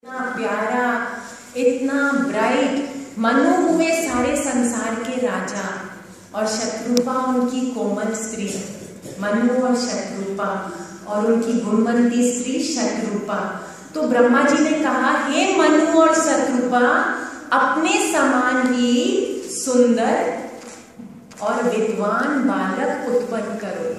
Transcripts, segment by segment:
इतना प्यारा, इतना ब्राइट। मनु हुए सारे संसार के राजा और शत्रुपा उनकी कोमल स्त्री। मनु और शत्रुपा और उनकी गुणवंती स्त्री शत्रुपा। तो ब्रह्मा जी ने कहा, हे मनु और शत्रुपा, अपने समान ही सुंदर और विद्वान बालक उत्पन्न करो,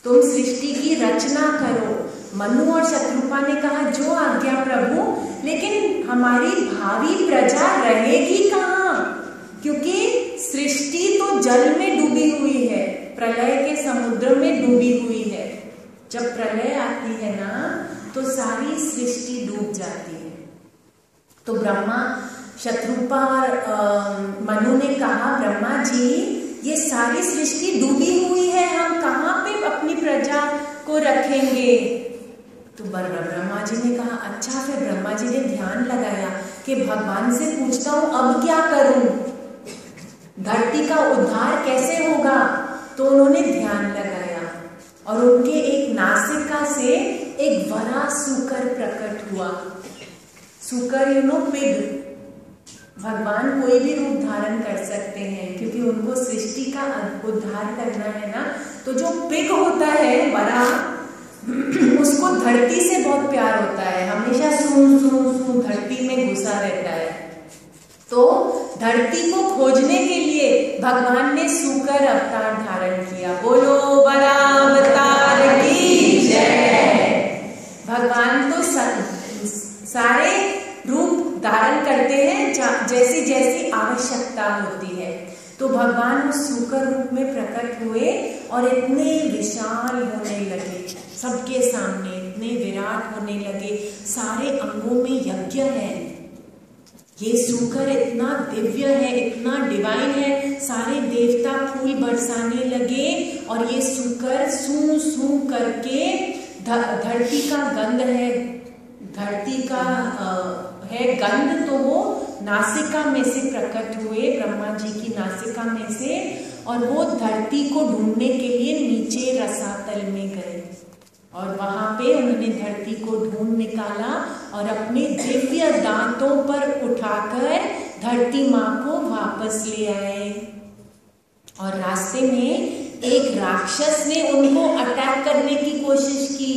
तुम सृष्टि की रचना करो। मनु और शत्रुपा ने कहा, जो आज्ञा प्रभु, लेकिन हमारी भावी प्रजा रहेगी कहाँ? क्योंकि सृष्टि तो जल में डूबी हुई है, प्रलय के समुद्र में डूबी हुई है। जब प्रलय आती है ना, तो सारी सृष्टि डूब जाती है। तो ब्रह्मा, शत्रुपा और मनु ने कहा, ब्रह्मा जी, ये सारी सृष्टि डूबी हुई है, हम कहाँ पे अपनी प्रजा को रखेंगे? तो ब्रह्मा जी ने कहा, अच्छा। फिर ब्रह्मा जी ने ध्यान लगाया कि भगवान से पूछता हूं अब क्या करूं, धरती का उद्धार कैसे होगा? तो उन्होंने ध्यान लगाया और उनके एक नासिका से एक बड़ा सूकर प्रकट हुआ। सूकर पिग। भगवान कोई भी रूप धारण कर सकते हैं, क्योंकि उनको सृष्टि का उद्धार करना है ना। तो जो पिग होता है बड़ा, उसको धरती से बहुत प्यार होता है, हमेशा सू सू सू धरती में घुसा रहता है। तो धरती को खोजने के लिए भगवान ने सूकर अवतार धारण किया। बोलो बड़ा अवतार की जय। भगवान तो सारे रूप धारण करते हैं जैसी जैसी आवश्यकता होती है। तो भगवान उस सूकर रूप में प्रकट हुए और इतने विशाल होने लगे, सबके सामने इतने विराट होने लगे, सारे अंगों में यज्ञ है। ये सूकर इतना दिव्य है, इतना डिवाइन है, सारे देवता फूल बरसाने लगे और ये सूकर सू सू करके धरती का गंध है, धरती का है गंध, तो वो नासिका में से प्रकट हुए, ब्रह्मा जी की नासिका में से, और वो धरती को ढूंढने के लिए नीचे रसातल में गए और वहां पे उन्होंने धरती को ढूंढ निकाला और अपने दिव्य दांतों पर उठाकर धरती माँ को वापस ले आए। और रास्ते में एक राक्षस ने उनको अटैक करने की कोशिश की।